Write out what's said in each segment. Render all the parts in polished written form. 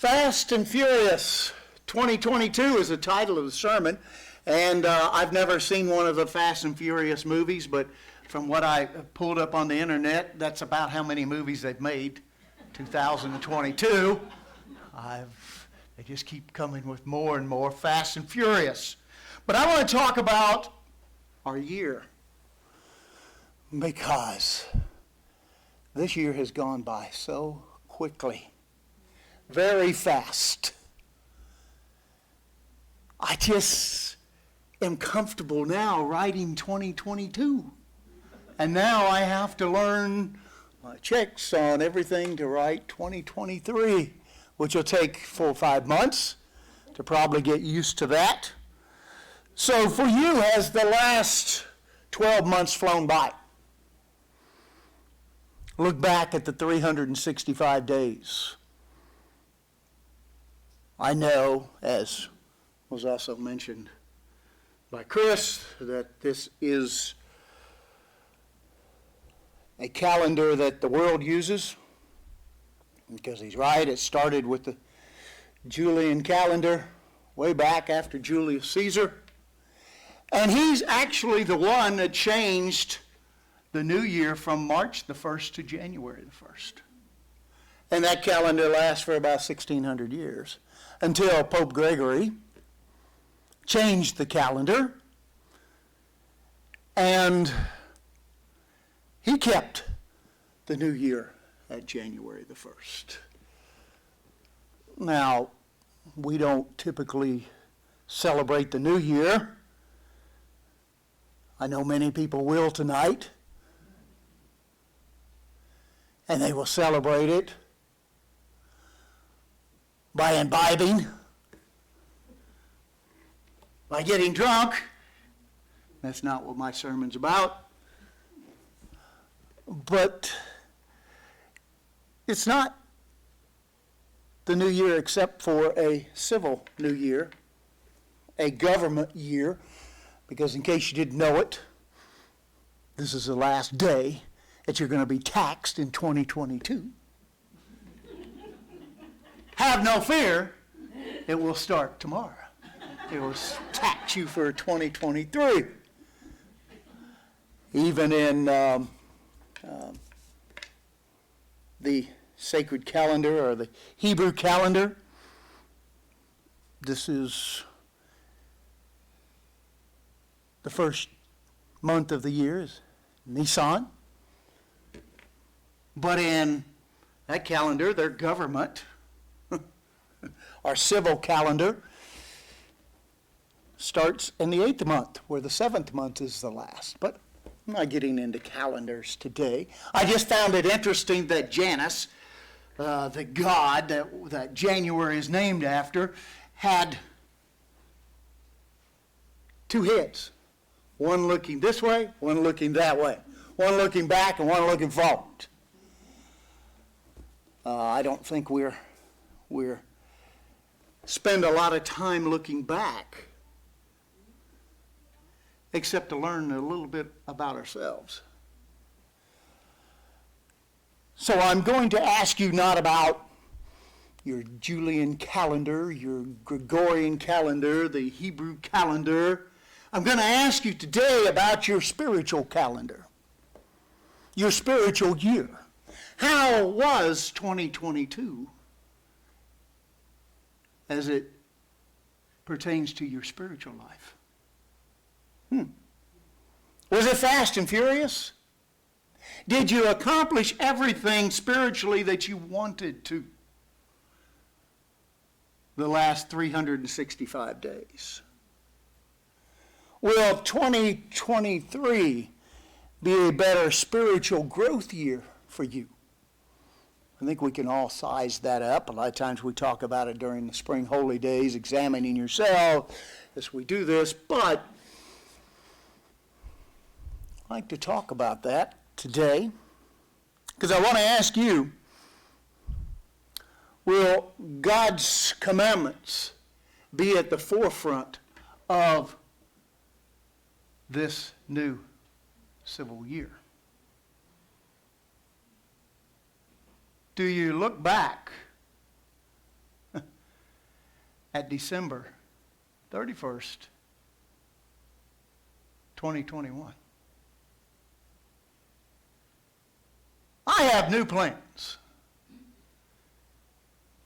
Fast and Furious 2022 is the title of the sermon, and I've never seen one of the Fast and Furious movies, but from what I pulled up on the internet, that's about how many movies they've made, 2022. They just keep coming with more and more Fast and Furious. But I want to talk about our year, because this year has gone by so quickly. Very fast. I just am comfortable now writing 2022. And now I have to learn my checks on everything to write 2023, which will take 4 or 5 months to probably get used to that. So for you, has the last 12 months flown by? Look back at the 365 days. I know, as was also mentioned by Chris, that this is a calendar that the world uses, because he's right, it started with the Julian calendar way back after Julius Caesar. And he's actually the one that changed the new year from March the 1st to January the 1st. And that calendar lasts for about 1,600 years. Until Pope Gregory changed the calendar, and he kept the new year at January the 1st. Now, we don't typically celebrate the new year. I know many people will tonight, and they will celebrate it by imbibing, by getting drunk. That's not what my sermon's about. But it's not the new year except for a civil new year, a government year, because in case you didn't know it, this is the last day that you're going to be taxed in 2022. Have no fear, it will start tomorrow. It will tax you for 2023. Even in the sacred calendar or the Hebrew calendar, this is the first month of the year, is Nisan. But in that calendar, their government, our civil calendar, starts in the 8th month, where the 7th month is the last. But I'm not getting into calendars today. I just found it interesting that Janus, the god that January is named after, had 2 heads. One looking this way, one looking that way. One looking back and one looking forward. I don't think we're spend a lot of time looking back, except to learn a little bit about ourselves. So I'm going to ask you not about your Julian calendar, your Gregorian calendar, the Hebrew calendar. I'm going to ask you today about your spiritual calendar, your spiritual year. How was 2022 as it pertains to your spiritual life? Was it fast and furious? Did you accomplish everything spiritually that you wanted to the last 365 days? Will 2023 be a better spiritual growth year for you? I think we can all size that up. A lot of times we talk about it during the spring holy days, examining yourself as we do this, but I'd like to talk about that today, because I want to ask you, will God's commandments be at the forefront of this new civil year? Do you look back at December 31st, 2021. I have new plans.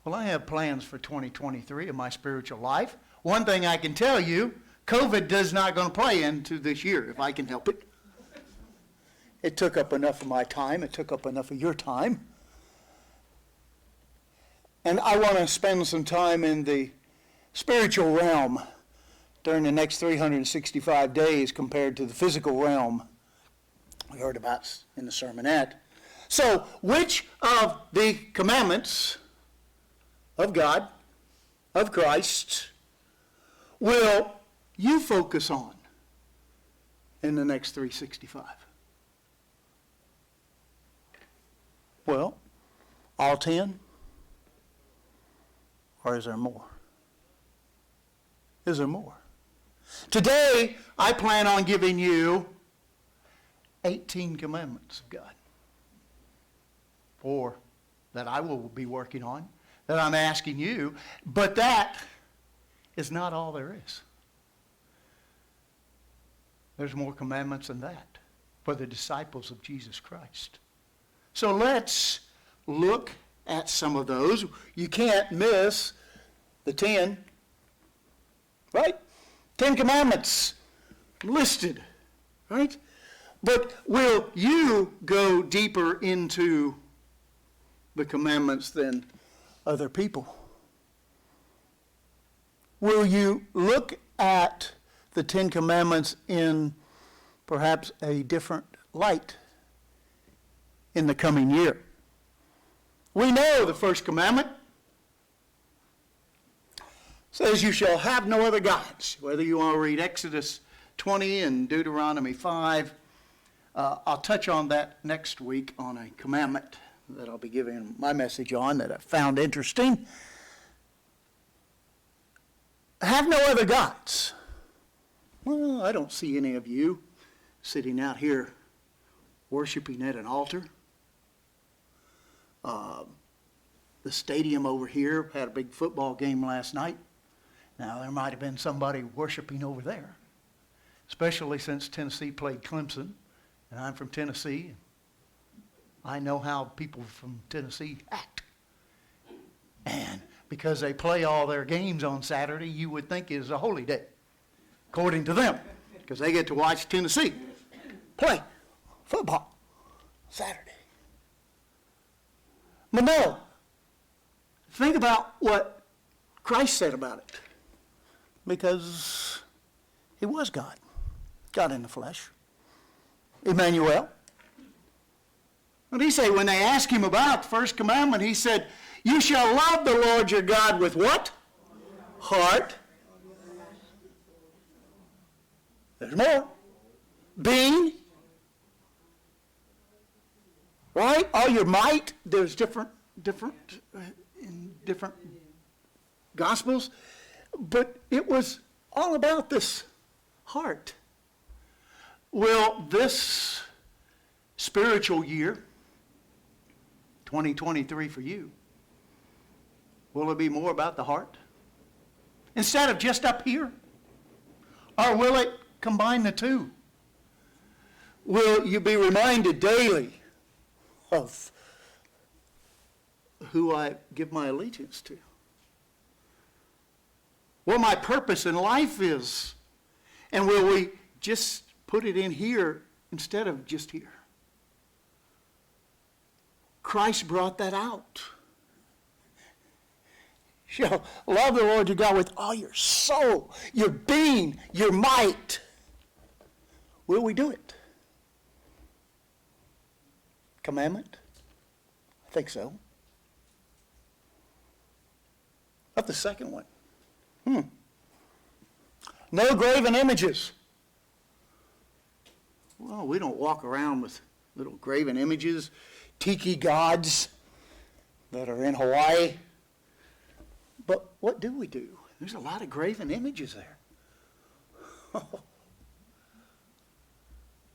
Well, I have plans for 2023 in my spiritual life. One thing I can tell you, COVID does not going to play into this year if I can help it. It took up enough of my time. It took up enough of your time. And I want to spend some time in the spiritual realm during the next 365 days compared to the physical realm we heard about in the sermonette. So, which of the commandments of God, of Christ, will you focus on in the next 365? Well, all 10? Or is there more? Is there more? Today, I plan on giving you 18 commandments of God. 4 that I will be working on, that I'm asking you, but that is not all there is. There's more commandments than that for the disciples of Jesus Christ. So let's look at some of those. You can't miss the 10, right? 10 commandments listed, right? But will you go deeper into the commandments than other people? Will you look at the 10 commandments in perhaps a different light in the coming year? We know the first commandment says you shall have no other gods. Whether you want to read Exodus 20 and Deuteronomy 5, I'll touch on that next week on a commandment that I'll be giving my message on that I found interesting. Have no other gods. Well, I don't see any of you sitting out here worshiping at an altar. The stadium over here had a big football game last night. Now, there might have been somebody worshiping over there, especially since Tennessee played Clemson, and I'm from Tennessee. I know how people from Tennessee act. And because they play all their games on Saturday, you would think it is a holy day, according to them, because they get to watch Tennessee play football Saturday. But no, think about what Christ said about it, because he was God, God in the flesh, Emmanuel. What did he say when they asked him about the first commandment? He said, you shall love the Lord your God with what? Heart. There's more. Being. Right? All your might. There's different in different Gospels. But it was all about this heart. Will this spiritual year, 2023 for you, will it be more about the heart instead of just up here? Or will it combine the two? Will you be reminded daily of who I give my allegiance to? What my purpose in life is? And will we just put it in here instead of just here? Christ brought that out. You shall love the Lord your God with all your soul, your being, your might. Will we do it? Commandment? I think so. Up the second one. No graven images. Well, we don't walk around with little graven images, tiki gods that are in Hawaii. But what do we do? There's a lot of graven images there.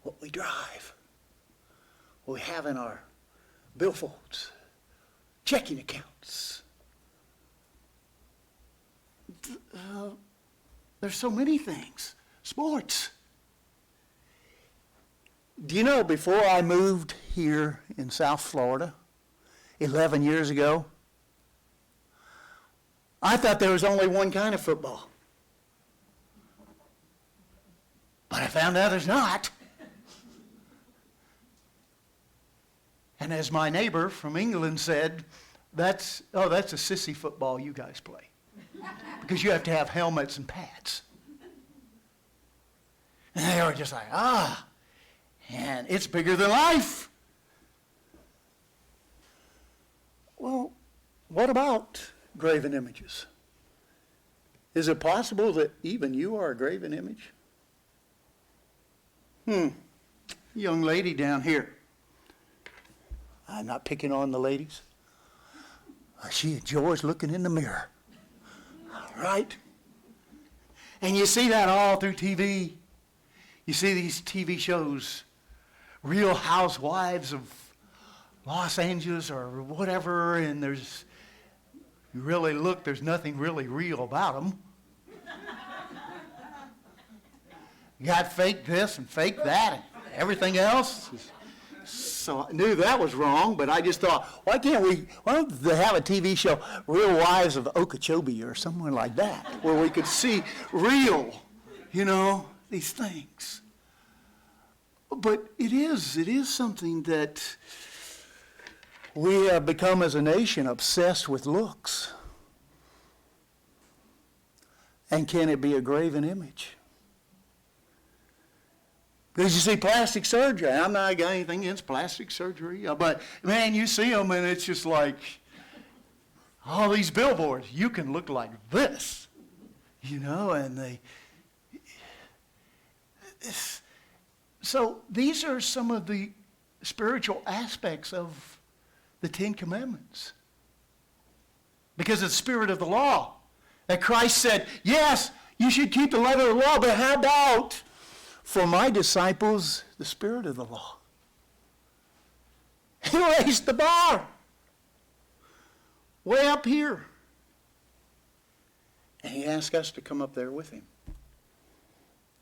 What we drive, what we have in our billfolds, checking accounts. there's so many things. Sports. Do you know, before I moved here in South Florida, 11 years ago, I thought there was only one kind of football. But I found out there's not. And as my neighbor from England said, that's a sissy football you guys play. Because you have to have helmets and pads. And they were just like, and it's bigger than life. Well, what about graven images? Is it possible that even you are a graven image? Young lady down here. I'm not picking on the ladies. She enjoys looking in the mirror. Right? And you see that all through TV. You see these TV shows, Real Housewives of Los Angeles or whatever, and you really look, there's nothing really real about them. You got fake this and fake that and everything else. So I knew that was wrong, but I just thought, why don't they have a TV show, Real Wives of Okeechobee or somewhere like that, where we could see real, these things. But it is something that we have become as a nation obsessed with looks. And can it be a graven image? Because you see plastic surgery. I'm not got anything against plastic surgery, but man, you see them and it's just like all these billboards. You can look like this, and so these are some of the spiritual aspects of the Ten Commandments. Because of the spirit of the law. That Christ said, yes, you should keep the letter of the law, but how about for my disciples, the spirit of the law? He raised the bar way up here. And he asked us to come up there with him.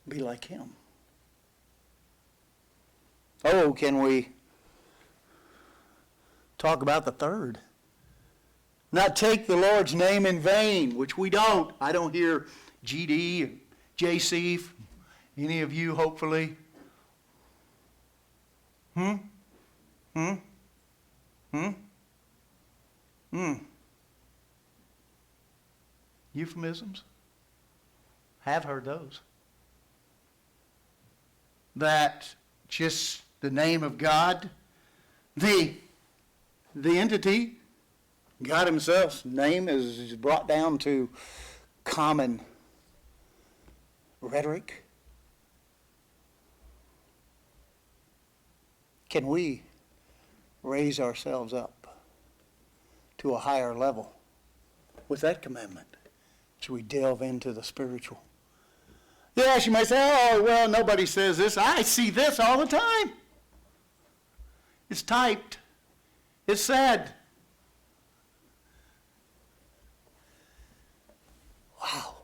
Be like him. Oh, can we talk about the third? Not take the Lord's name in vain, which we don't. I don't hear GD and JC, any of you, hopefully. Euphemisms? Have heard those. That just the name of God, the entity, God himself's name is brought down to common rhetoric. Can we raise ourselves up to a higher level with that commandment? Should we delve into the spiritual? Yes, you might say, oh, well, nobody says this. I see this all the time. It's typed. It's said. Wow.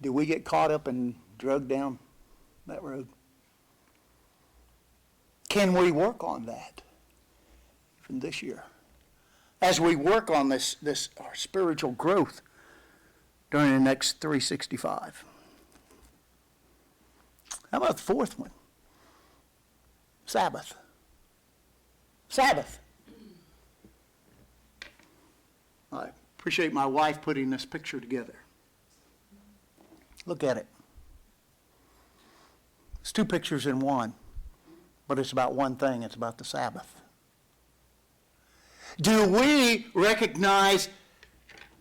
Do we get caught up and drugged down that road? Can we work on that even this year? As we work on this our spiritual growth during the next 365. How about the fourth one? Sabbath. Sabbath. I appreciate my wife putting this picture together. Look at it. It's two pictures in one, but it's about one thing. It's about the Sabbath. Do we recognize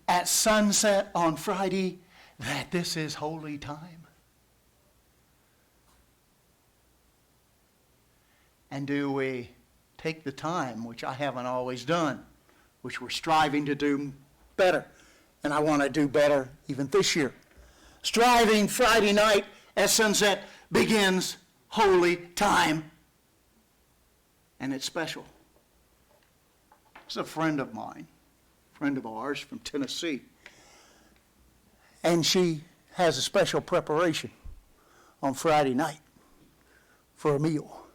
at sunset on Friday that this is holy time? And do we take the time, which I haven't always done, which we're striving to do better, and I want to do better even this year. Striving Friday night at sunset begins holy time, and it's special. It's a friend of mine, friend of ours from Tennessee. And she has a special preparation on Friday night for a meal.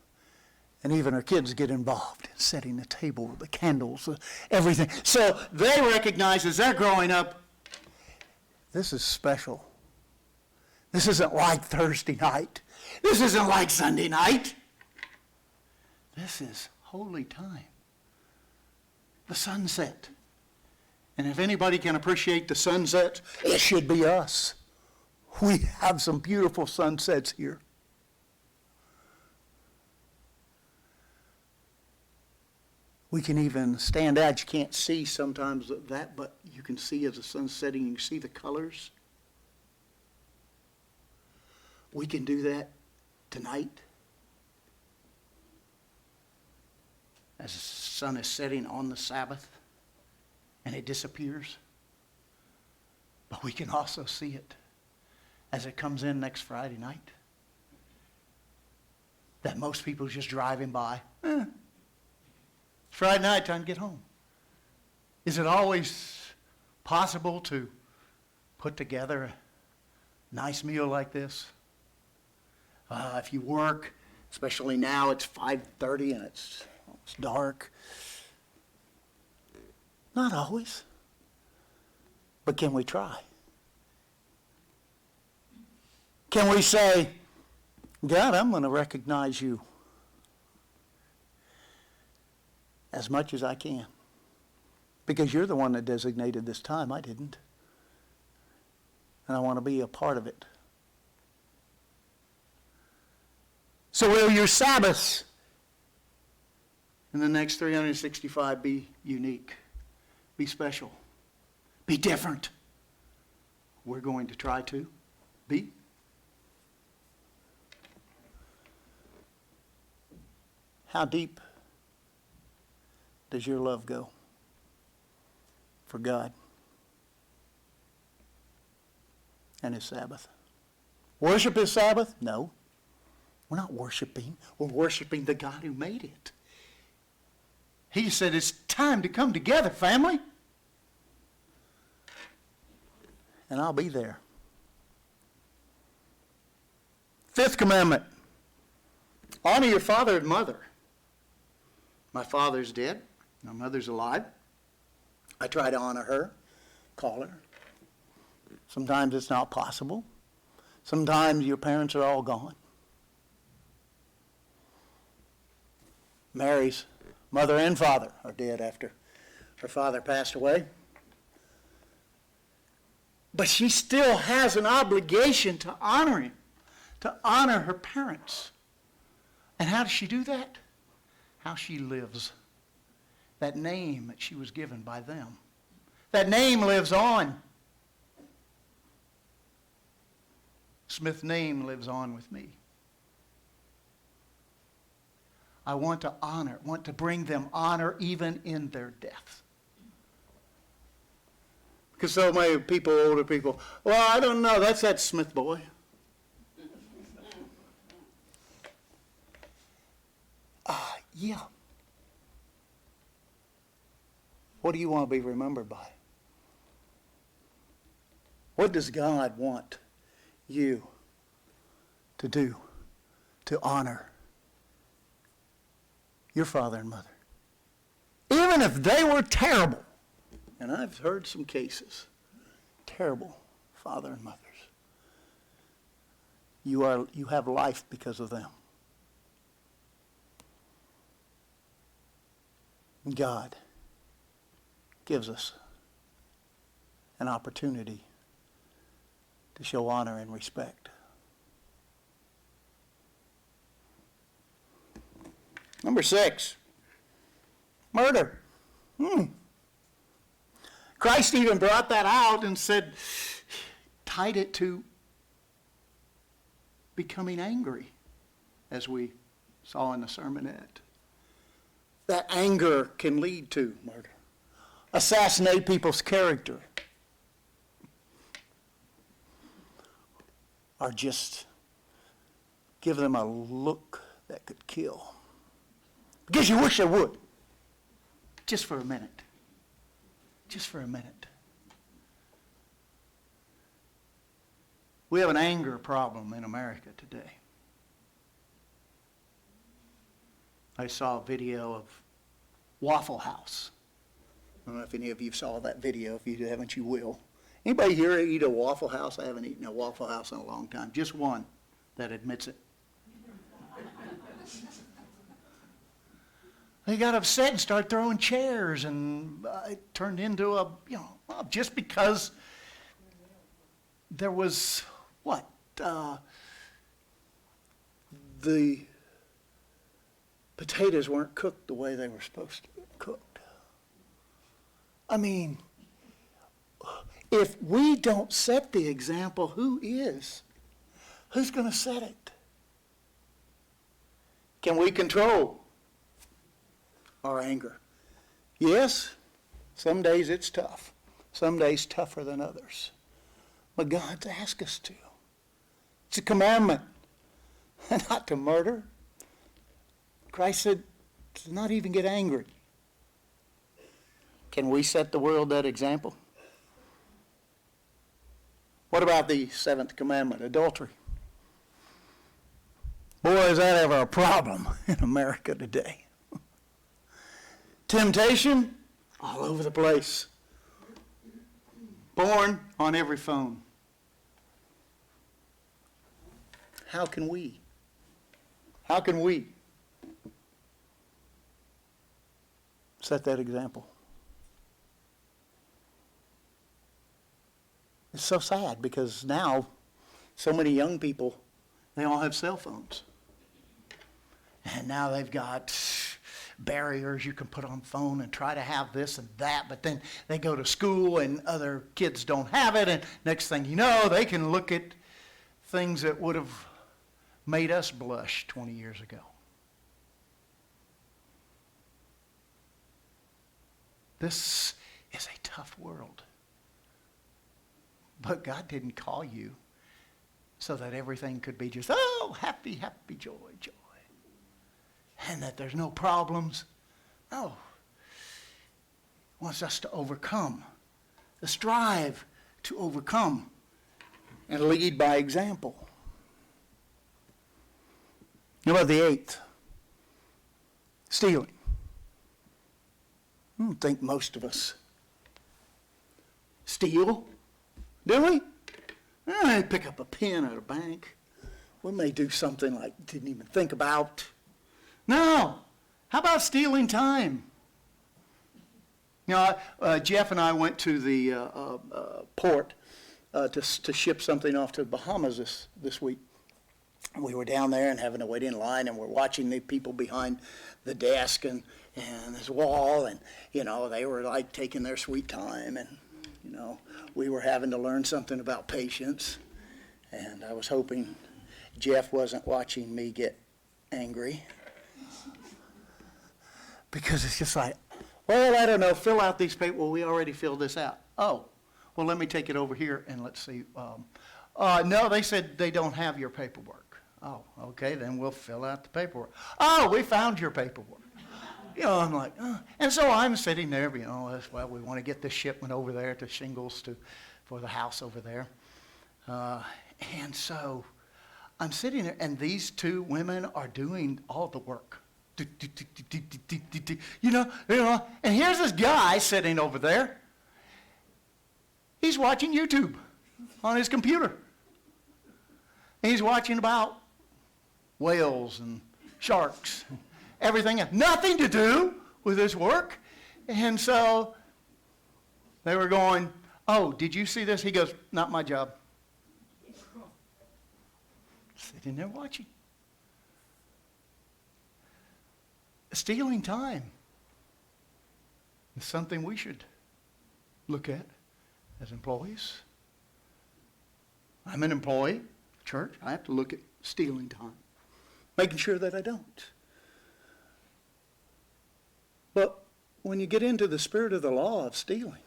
And even her kids get involved in setting the table, the candles, everything. So they recognize as they're growing up, this is special. This isn't like Thursday night. This isn't like Sunday night. This is holy time. The sunset. And if anybody can appreciate the sunset, it should be us. We have some beautiful sunsets here. We can even stand out. You can't see sometimes that, but you can see as the sun's setting, you can see the colors. We can do that tonight. As the sun is setting on the Sabbath and it disappears. But we can also see it as it comes in next Friday night. That most people just driving by. It's Friday night, time to get home. Is it always possible to put together a nice meal like this? If you work, especially now, it's 5:30 and it's dark. Not always. But can we try? Can we say, God, I'm going to recognize you as much as I can? Because you're the one that designated this time. I didn't. And I want to be a part of it. So will your Sabbaths in the next 365 be unique, be special, be different? We're going to try to be. How deep does your love go for God and His Sabbath? Worship His Sabbath? No. We're not worshiping. We're worshiping the God who made it. He said it's time to come together, family. And I'll be there. Fifth commandment. Honor your father and mother. My father's dead. My mother's alive. I try to honor her, call her. Sometimes it's not possible. Sometimes your parents are all gone. Mary's mother and father are dead after her father passed away. But she still has an obligation to honor him, to honor her parents. And how does she do that? How she lives. That name that she was given by them. That name lives on. Smith's name lives on with me. I want to honor, want to bring them honor even in their death. Because so many people, older people, well, I don't know, that's that Smith boy. Yeah. What do you want to be remembered by? What does God want you to do to honor your father and mother? Even if they were terrible, and I've heard some cases, terrible father and mothers. You have life because of them. God gives us an opportunity to show honor and respect. Number 6, murder. Christ even brought that out and said, tied it to becoming angry, as we saw in the sermonette. That anger can lead to murder. Assassinate people's character. Or just give them a look that could kill. Because you wish they would. Just for a minute. Just for a minute. We have an anger problem in America today. I saw a video of Waffle House. I don't know if any of you saw that video. If you haven't, you will. Anybody here eat a Waffle House? I haven't eaten a Waffle House in a long time. Just one that admits it. They got upset and started throwing chairs, and it turned into a, just because there was, the potatoes weren't cooked the way they were supposed to be cooked. I mean, if we don't set the example, who is? Who's going to set it? Can we control our anger? Yes, some days it's tough. Some days tougher than others. But God's asked us to. It's a commandment not to murder. Christ said to not even get angry. Can we set the world that example? What about the seventh commandment, adultery? Boy, is that ever a problem in America today. Temptation, all over the place. Porn on every phone. How can we set that example? It's so sad because now so many young people, they all have cell phones. And now they've got barriers you can put on phone and try to have this and that, but then they go to school and other kids don't have it, and next thing you know, they can look at things that would have made us blush 20 years ago. This is a tough world. But God didn't call you so that everything could be just, happy, happy, joy, joy. And that there's no problems. No. He wants us to overcome, to strive to overcome, and lead by example. How about the eighth? Stealing. I don't think most of us steal, do we? I pick up a pen at a bank. We may do something like didn't even think about. No. How about stealing time? Jeff and I went to the port to ship something off to the Bahamas this week. We were down there and having to wait in line, and we're watching the people behind the desk and this wall, and they were like taking their sweet time, and we were having to learn something about patience, and I was hoping Jeff wasn't watching me get angry, because it's just like, well, I don't know, fill out these papers. Well, we already filled this out. Oh, well, let me take it over here and let's see. No, they said they don't have your paperwork. Oh, okay, then we'll fill out the paperwork. Oh, we found your paperwork. I'm like, And so I'm sitting there, we want to get this shipment over there to Shingles for the house over there. And so I'm sitting there, and these two women are doing all the work. And here's this guy sitting over there. He's watching YouTube on his computer. And he's watching about whales and sharks, and everything else. Nothing to do with his work. And so they were going, oh, did you see this? He goes, not my job. Sitting there watching. Stealing time is something we should look at as employees. I'm an employee, church. I have to look at stealing time, making sure that I don't. But when you get into the spirit of the law of stealing,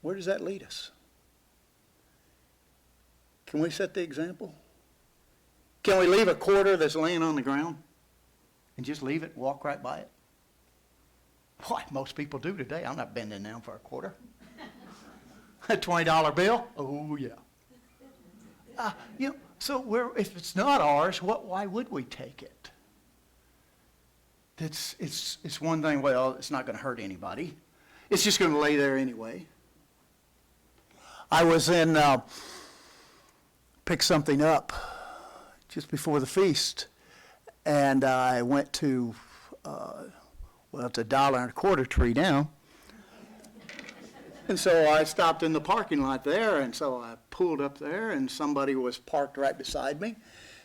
where does that lead us? Can we set the example? Can we leave a quarter that's laying on the ground and just leave it, walk right by it? Boy, most people do today. I'm not bending down for a quarter. A $20 bill? Oh, yeah. So if it's not ours, why would we take it? It's one thing, well, it's not going to hurt anybody. It's just going to lay there anyway. I was picked something up just before the feast, and I went to, it's $1.25 tree now. And so I stopped in the parking lot there, and so I pulled up there, and somebody was parked right beside me.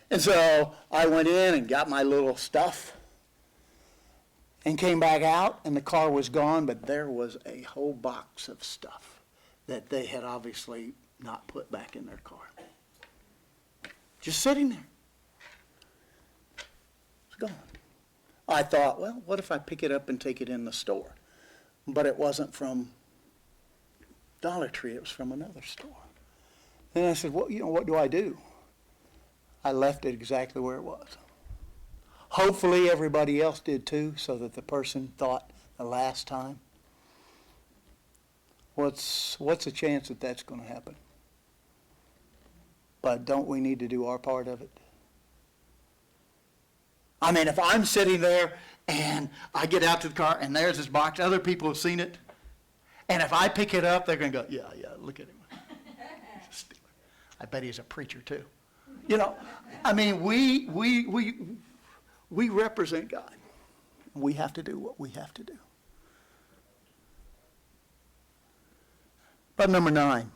And so I went in and got my little stuff and came back out, and the car was gone, but there was a whole box of stuff that they had obviously not put back in their car. Just sitting there. It's gone. I thought, well, what if I pick it up and take it in the store? But it wasn't from Dollar Tree, it was from another store. Then I said, well, what do I do? I left it exactly where it was. Hopefully everybody else did too, so that the person thought the last time. What's the chance that that's going to happen? But don't we need to do our part of it? I mean, if I'm sitting there and I get out to the car and there's this box, other people have seen it, and if I pick it up, they're going to go, yeah, look at him. He's a stealer. I bet he's a preacher too. I mean, we represent God. We have to do what we have to do. But number 9,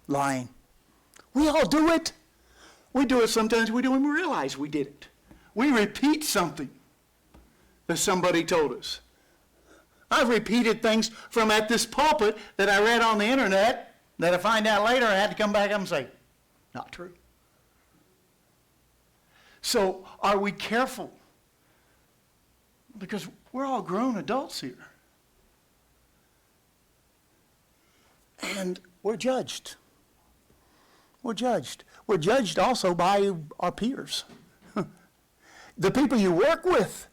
lying. We all do it. We do it sometimes. We don't even realize we did it. We repeat something that somebody told us. I've repeated things from at this pulpit that I read on the internet that I find out later I had to come back up and say, not true. So are we careful? Because we're all grown adults here. And we're judged. We're judged. We're judged also by our peers. The people you work with,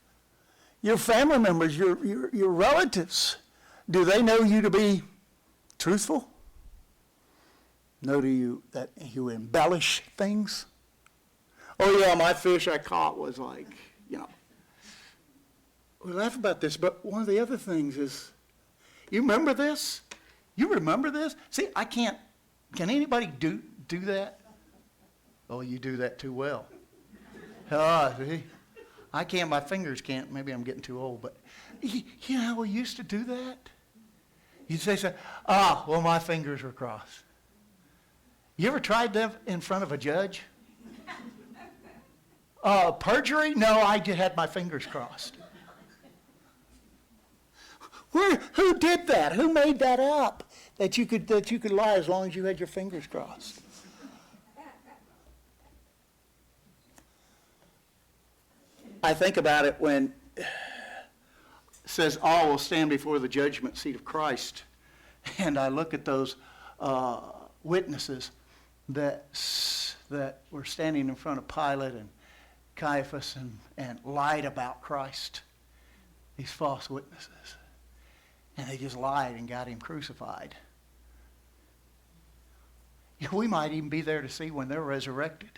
your family members, your relatives. Do they know you to be truthful? Know to you that you embellish things? Oh yeah, my fish I caught was like, we laugh about this, but one of the other things is, you remember this? You remember this? See, can anybody do that? Oh, you do that too well. See? I can't, my fingers can't, maybe I'm getting too old, but you know how we used to do that? You'd say, well, my fingers were crossed. You ever tried that in front of a judge? Perjury? No, I just had my fingers crossed. Who did that? Who made that up? That you could lie as long as you had your fingers crossed. I think about it when it says all will stand before the judgment seat of Christ, and I look at those witnesses that were standing in front of Pilate and Caiaphas and lied about Christ, these false witnesses. And they just lied and got him crucified. We might even be there to see when they're resurrected.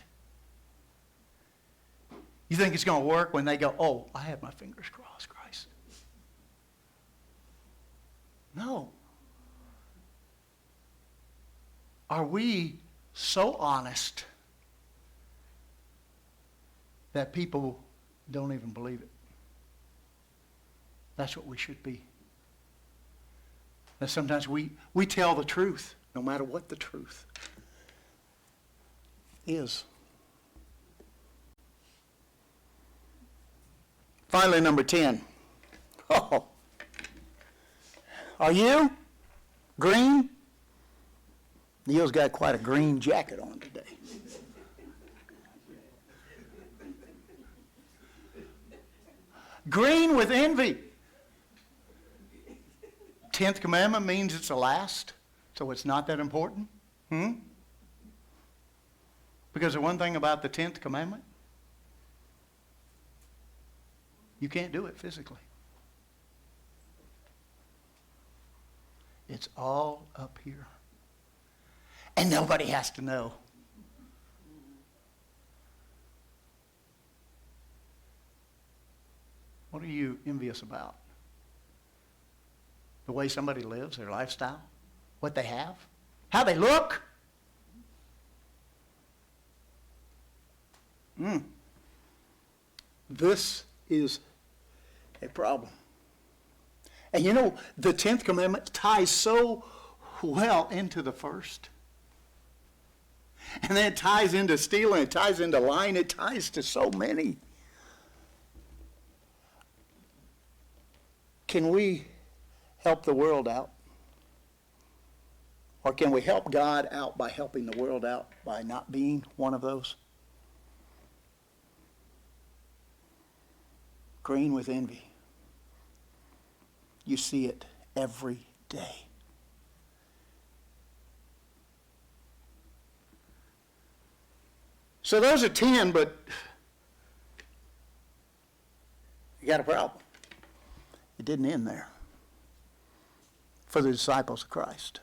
You think it's going to work when they go, oh, I have my fingers crossed, Christ? No. Are we so honest that people don't even believe it? That's what we should be. That sometimes we tell the truth, no matter what the truth is. Finally, number 10. Oh. Are you green? Neil's got quite a green jacket on today. Green with envy. 10th commandment means it's the last, so it's not that important. Because the one thing about the 10th commandment, you can't do it physically. It's all up here. and nobody has to know. What are you envious about? The way somebody lives, their lifestyle, what they have, how they look? This is a problem. And you know, the 10th commandment ties so well into the first. And then it ties into stealing, it ties into lying, it ties to so many. Can we help the world out? Or can we help God out by helping the world out by not being one of those? Green with envy. You see it every day. So those are 10, but you got a problem. It didn't end there for the disciples of Christ.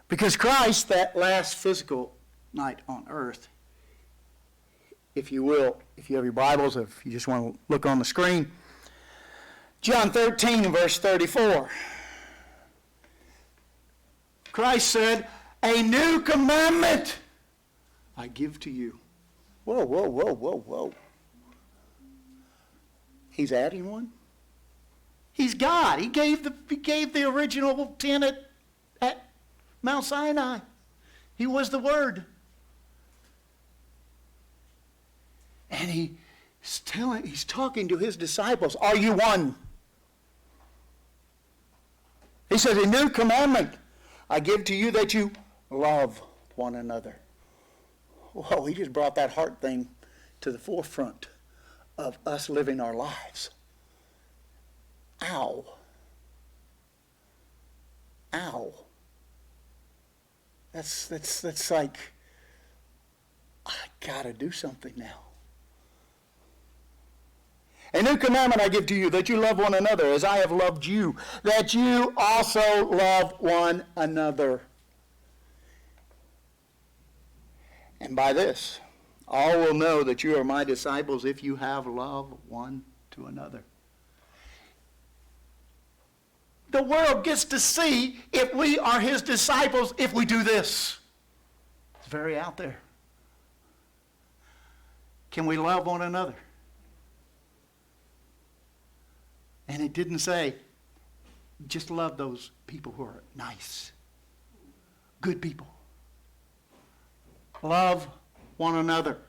Because Christ, that last physical night on earth, if you will, if you have your Bibles, if you just want to look on the screen, John 13 and verse 34. Christ said, "A new commandment I give to you." Whoa, whoa, whoa, whoa, whoa. He's adding one? He's God. He gave the original 10 at Mount Sinai. He was the Word. And he's talking to his disciples. Are you one? He says, "A new commandment I give to you, that you love one another." Whoa, he just brought that heart thing to the forefront of us living our lives. Ow. Ow. That's like, I gotta do something now. "A new commandment I give to you, that you love one another as I have loved you, that you also love one another. And by this, all will know that you are my disciples if you have love one to another." The world gets to see if we are his disciples if we do this. It's very out there. Can we love one another? And it didn't say, just love those people who are nice, good people. Love one another.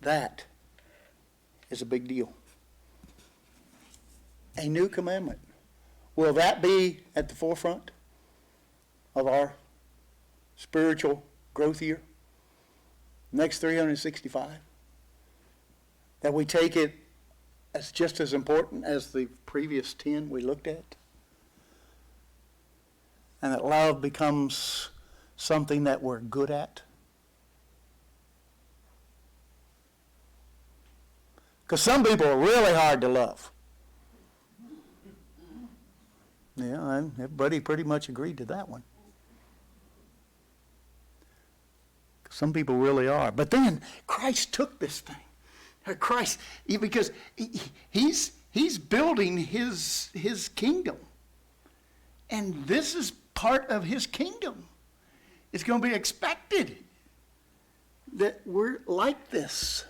That is a big deal. A new commandment. Will that be at the forefront of our spiritual growth year? Next 365? That we take it as just as important as the previous 10 we looked at? And that love becomes something that we're good at? Because some people are really hard to love. Yeah, and everybody pretty much agreed to that one. Some people really are. But then Christ took this thing. Christ, because he's building his kingdom. And this is part of his kingdom. It's going to be expected that we're like this.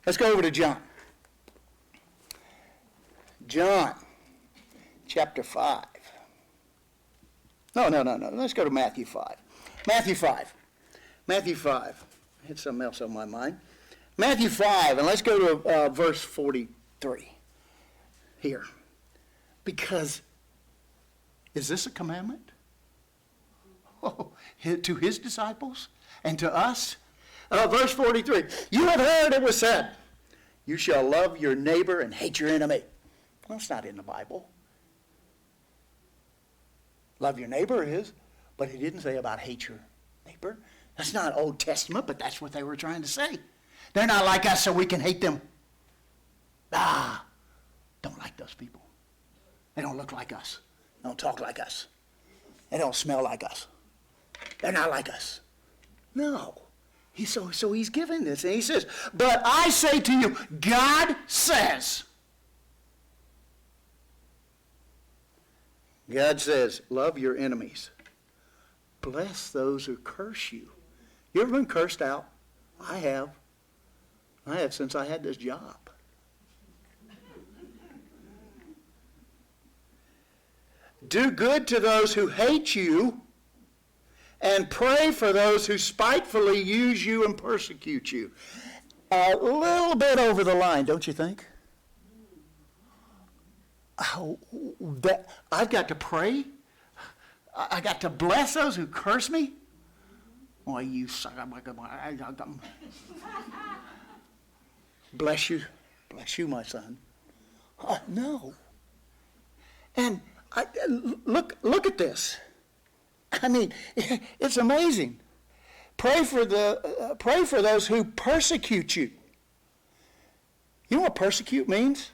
Let's go over to John. John, chapter 5. No. Let's go to Matthew 5. Matthew 5. I had something else on my mind. Matthew 5, and let's go to verse 43 here. Because, is this a commandment? Oh, to his disciples and to us? Verse 43, you have heard it was said, you shall love your neighbor and hate your enemy. Well, it's not in the Bible. Love your neighbor is, but he didn't say about hate your neighbor. That's not Old Testament, but that's what they were trying to say. They're not like us, so we can hate them. Don't like those people. They don't look like us. They don't talk like us. They don't smell like us. They're not like us. No. So he's giving this, and he says, but I say to you, God says, love your enemies. Bless those who curse you. You ever been cursed out? I have. I have since I had this job. Do good to those who hate you, and pray for those who spitefully use you and persecute you. A little bit over the line, don't you think? I've got to pray? I got to bless those who curse me? Why, you suck. Bless you. Bless you, my son. No. And look at this. I mean, it's amazing. Pray for those who persecute you. You know what persecute means?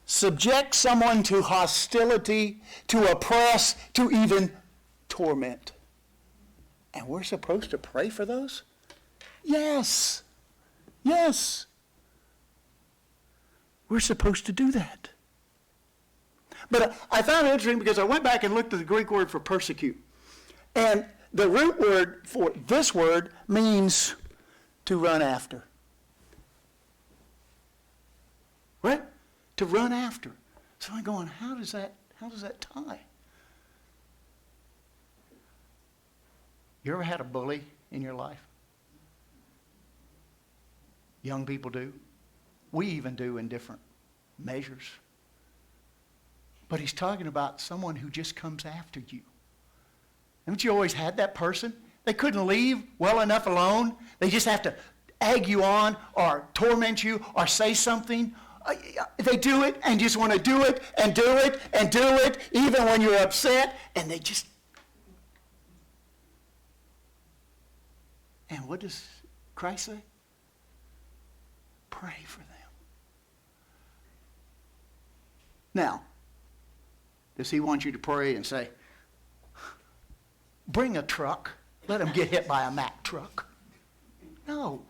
Subject someone to hostility, to oppress, to even torment. And we're supposed to pray for those? Yes. Yes. We're supposed to do that. But I found it interesting because I went back and looked at the Greek word for persecute. And the root word for this word means to run after. Right? To run after. So I'm going, how does that tie? You ever had a bully in your life? Young people do. We even do in different measures. But he's talking about someone who just comes after you. Haven't you always had that person? They couldn't leave well enough alone. They just have to egg you on or torment you or say something. They do it and just want to do it and do it and do it even when you're upset, and they just... And what does Christ say? Pray for them. Now, does he want you to pray and say, bring a truck, let them get hit by a Mack truck? No.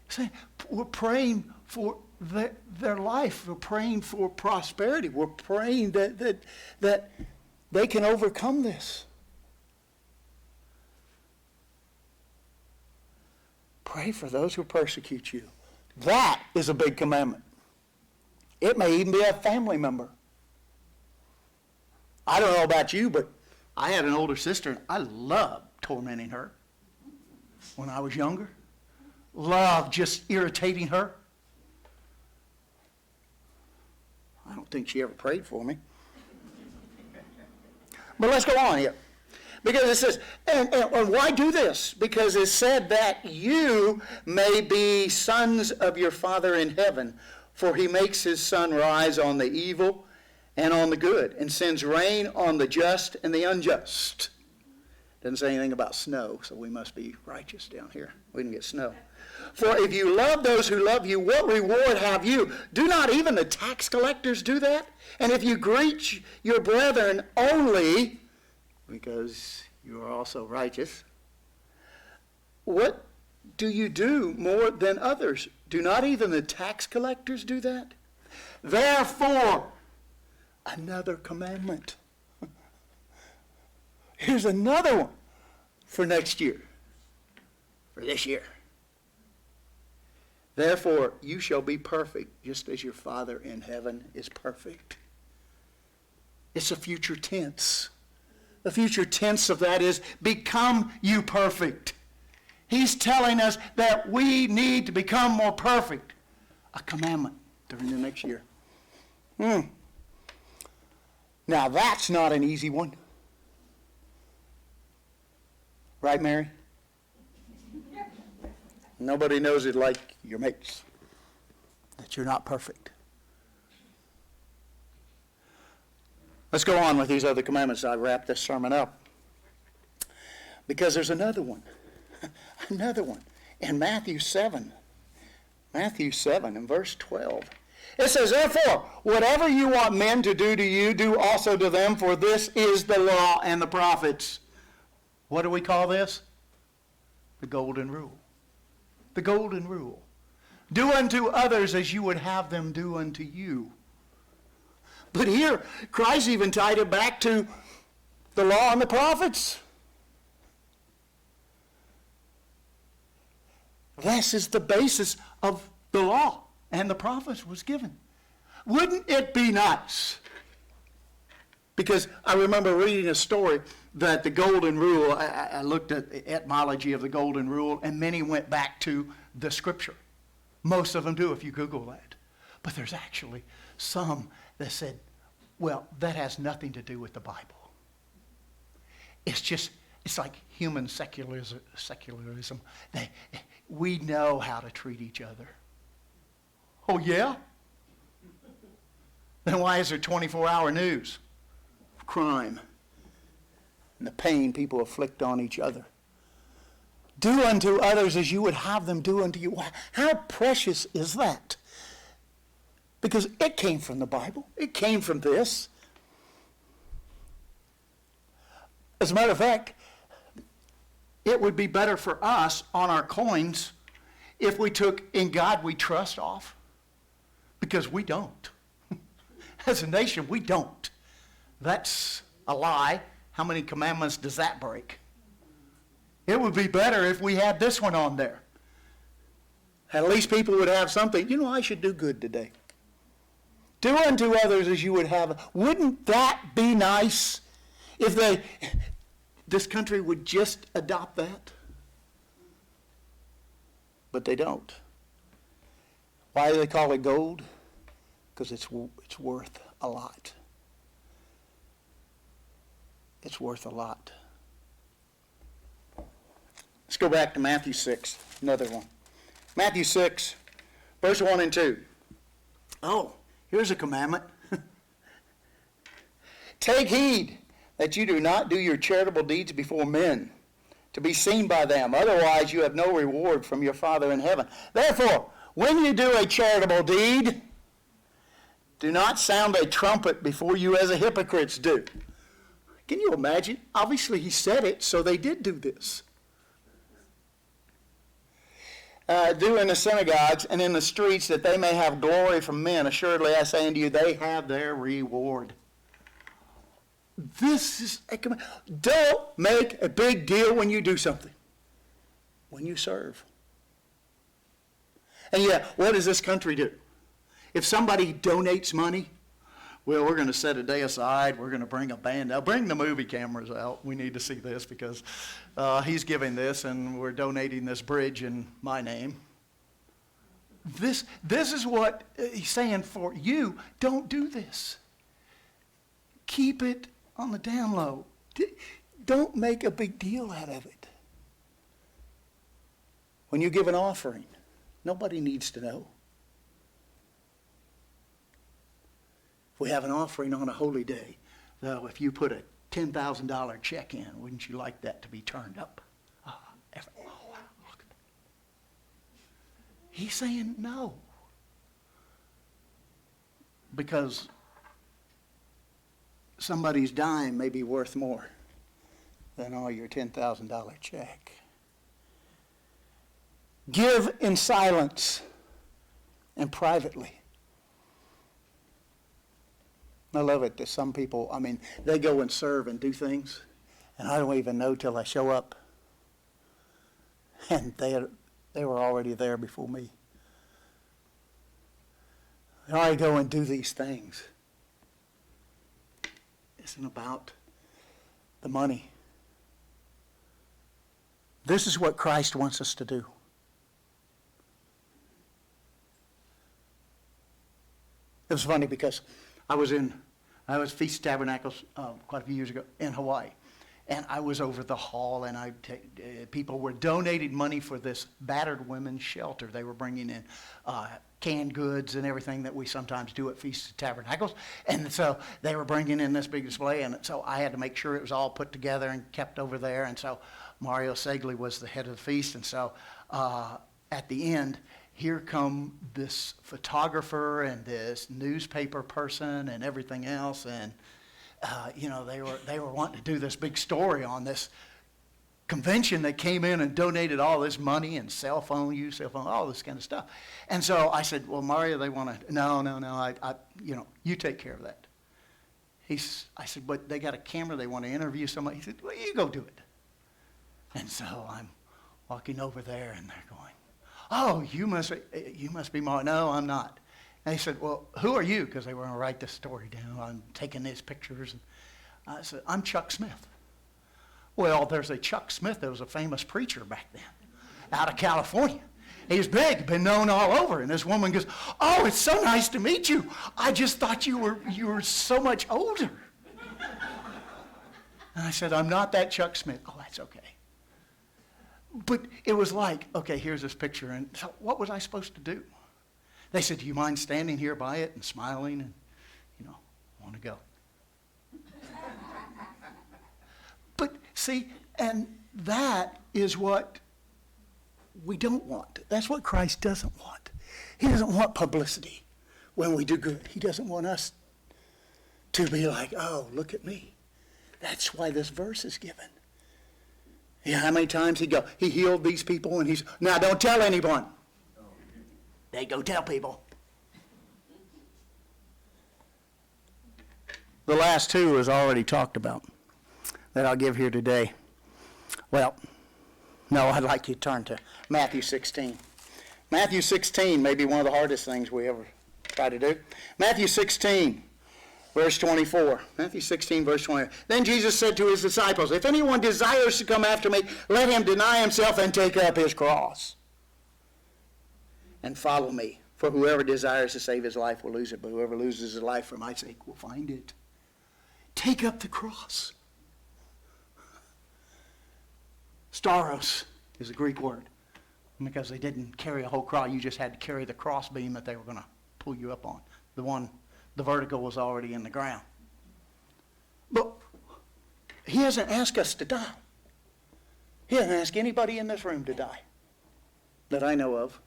He's saying, we're praying for their life. We're praying for prosperity. We're praying that they can overcome this. Pray for those who persecute you. That is a big commandment. It may even be a family member. I don't know about you, but I had an older sister, and I loved tormenting her when I was younger. Loved just irritating her. I don't think she ever prayed for me. But let's go on here. Because it says, and why do this? Because it said that you may be sons of your Father in heaven, for he makes his sun rise on the evil and on the good, and sends rain on the just and the unjust. Doesn't say anything about snow, so we must be righteous down here. We didn't get snow. For if you love those who love you, what reward have you? Do not even the tax collectors do that? And if you greet your brethren only, because you are also righteous, what do you do more than others? Do not even the tax collectors do that? Therefore, another commandment. Here's another one for next year, for this year. Therefore, you shall be perfect, just as your Father in heaven is perfect. It's a future tense. The future tense of that is, become you perfect. He's telling us that we need to become more perfect. A commandment during the next year. Now that's not an easy one. Right, Mary? Nobody knows it like your mates, that you're not perfect. Let's go on with these other commandments. I wrap this sermon up. Because there's another one. Another one. In Matthew 7. Matthew 7 and verse 12. It says, therefore, whatever you want men to do to you, do also to them, for this is the law and the prophets. What do we call this? The golden rule. The golden rule. Do unto others as you would have them do unto you. But here, Christ even tied it back to the law and the prophets. This is the basis of the law and the prophets was given. Wouldn't it be nice? Because I remember reading a story that the golden rule, I looked at the etymology of the golden rule, and many went back to the scripture. Most of them do if you Google that. But there's actually some that said, well, that has nothing to do with the Bible. It's like human secularism. We know how to treat each other. Oh, yeah? Then why is there 24-hour news? Crime and the pain people afflict on each other. Do unto others as you would have them do unto you. How precious is that? Because it came from the Bible. It came from this. As a matter of fact, it would be better for us on our coins if we took "In God We Trust" off. Because we don't. As a nation, we don't. That's a lie. How many commandments does that break? It would be better if we had this one on there. At least people would have something. You know, I should do good today. Do unto others as you would have. Wouldn't that be nice if this country would just adopt that? But they don't. Why do they call it gold? Because it's worth a lot. It's worth a lot. Let's go back to Matthew 6, another one. Matthew 6, verse 1 and 2. Oh, here's a commandment. Take heed that you do not do your charitable deeds before men, to be seen by them. Otherwise you have no reward from your Father in heaven. Therefore, when you do a charitable deed, do not sound a trumpet before you as the hypocrites do. Can you imagine? Obviously he said it, so they did do this. Do in the synagogues and in the streets, that they may have glory from men. Assuredly I say unto you, they have their reward. This is a command. Don't make a big deal when you do something. When you serve. And yet, what does this country do? If somebody donates money, well, we're going to set a day aside. We're going to bring a band out. Bring the movie cameras out. We need to see this because he's giving this and we're donating this bridge in my name. This is what he's saying for you. Don't do this. Keep it on the down low. Don't make a big deal out of it. When you give an offering, nobody needs to know. If we have an offering on a holy day, though, if you put a $10,000 check in, wouldn't you like that to be turned up? Oh, wow, look at that. He's saying no. Because somebody's dime may be worth more than all your $10,000 check. Give in silence and privately. I love it that some people, they go and serve and do things, and I don't even know till I show up. And they were already there before me. And I go and do these things. It isn't about the money. This is what Christ wants us to do. It was funny because I was Feast of Tabernacles quite a few years ago in Hawaii. And I was over the hall, and people were donating money for this battered women's shelter. They were bringing in canned goods and everything that we sometimes do at Feast of Tabernacles. And so they were bringing in this big display, and so I had to make sure it was all put together and kept over there. And so Mario Segli was the head of the feast, and so at the end, here come this photographer and this newspaper person and everything else, and they were wanting to do this big story on this convention that came in and donated all this money and cell phone, all this kind of stuff. And so I said, well, Mario, they want to, no, you take care of that. I said, but they got a camera, they want to interview somebody. He said, well, you go do it. And so I'm walking over there, and they're going, oh, you must be Mario. No, I'm not. And he said, well, who are you? Because they were going to write this story down. I'm taking these pictures. And I said, I'm Chuck Smith. Well, there's a Chuck Smith that was a famous preacher back then out of California. He's big, been known all over. And this woman goes, oh, it's so nice to meet you. I just thought you were so much older. And I said, I'm not that Chuck Smith. Oh, that's okay. But it was like, okay, here's this picture. And so what was I supposed to do? They said, do you mind standing here by it and smiling and, want to go? But see, and that is what we don't want. That's what Christ doesn't want. He doesn't want publicity when we do good. He doesn't want us to be like, oh, look at me. That's why this verse is given. Yeah, how many times he healed these people and now don't tell anyone. They go tell people. The last two is already talked about that I'll give here today. Well, no, I'd like you to turn to Matthew 16. Matthew 16 may be one of the hardest things we ever try to do. Matthew 16, verse 24. Matthew 16, verse 24. Then Jesus said to his disciples, if anyone desires to come after me, let him deny himself and take up his cross and follow me. For whoever desires to save his life will lose it, but whoever loses his life for my sake will find it. Take up the cross. Staros is a Greek word. Because they didn't carry a whole cross. You just had to carry the cross beam that they were going to pull you up on. The vertical was already in the ground. But he hasn't asked us to die. He hasn't asked anybody in this room to die that I know of.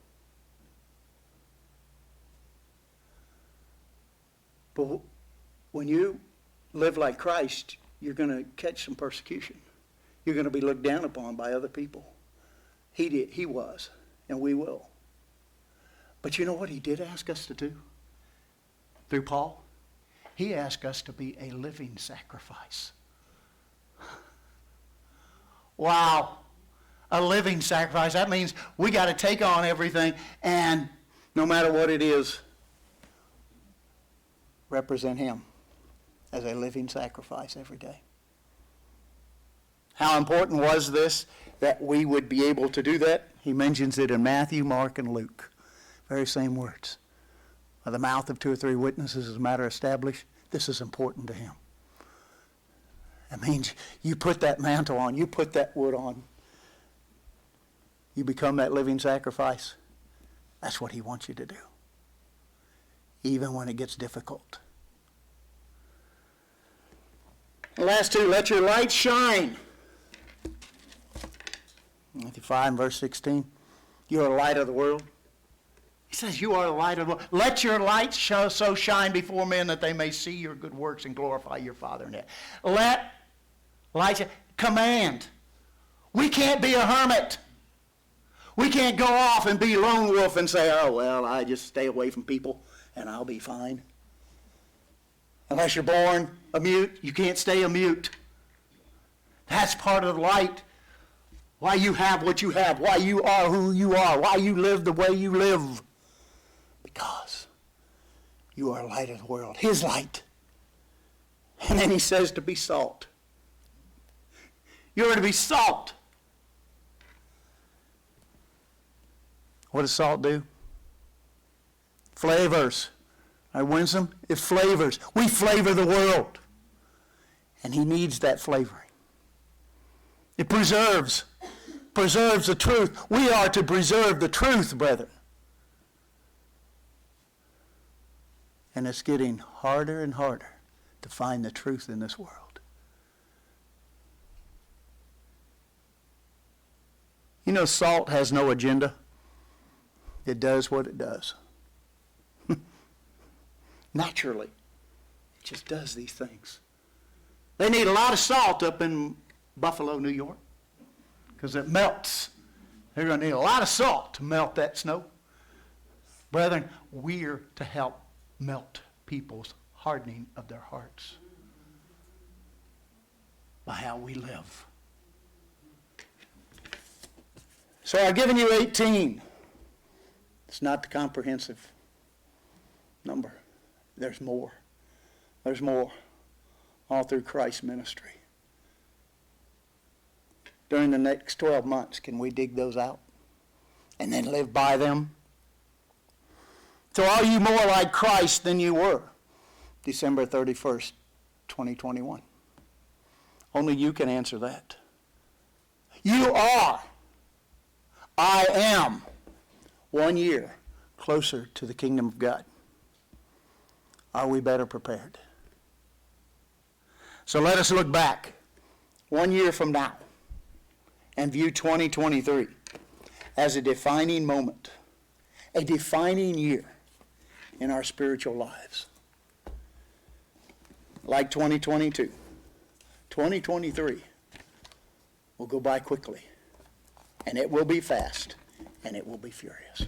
But when you live like Christ, you're going to catch some persecution. You're going to be looked down upon by other people. He was, and we will. But you know what he did ask us to do? Through Paul? He asked us to be a living sacrifice. Wow. A living sacrifice. That means we got to take on everything, and no matter what it is, represent him as a living sacrifice every day. How important was this that we would be able to do that? He mentions it in Matthew, Mark, and Luke. Very same words. By the mouth of 2 or 3 witnesses is a matter established. This is important to him. That means you put that mantle on, you put that wood on. You become that living sacrifice. That's what he wants you to do. Even when it gets difficult. The last two, let your light shine. Matthew 5, verse 16. You are the light of the world. He says, you are the light of the world. Let your light so shine before men that they may see your good works and glorify your Father in heaven. Let light shine. Command. We can't be a hermit. We can't go off and be lone wolf and say, oh, well, I just stay away from people and I'll be fine. Unless you're born a mute, you can't stay a mute. That's part of the light. Why you have what you have, why you are who you are, why you live the way you live. Because you are light of the world, his light. And then he says to be salt. You're to be salt. What does salt do? Flavors. Right, Winsome? It flavors. We flavor the world. And he needs that flavoring. It preserves the truth. We are to preserve the truth, brethren. And it's getting harder and harder to find the truth in this world. You know, salt has no agenda. it does what it does. Naturally. It just does these things. They need a lot of salt up in Buffalo, New York, because it melts. They're going to need a lot of salt to melt that snow. Brethren, we're to help melt people's hardening of their hearts by how we live. So I've given you 18. It's not the comprehensive number. There's more. There's more all through Christ's ministry. During the next 12 months, can we dig those out and then live by them? So are you more like Christ than you were December 31st, 2021? Only you can answer that. You are. I am 1 year closer to the kingdom of God. Are we better prepared? So let us look back 1 year from now and view 2023 as a defining moment, a defining year in our spiritual lives. Like 2022, 2023 will go by quickly, and it will be fast, and it will be furious.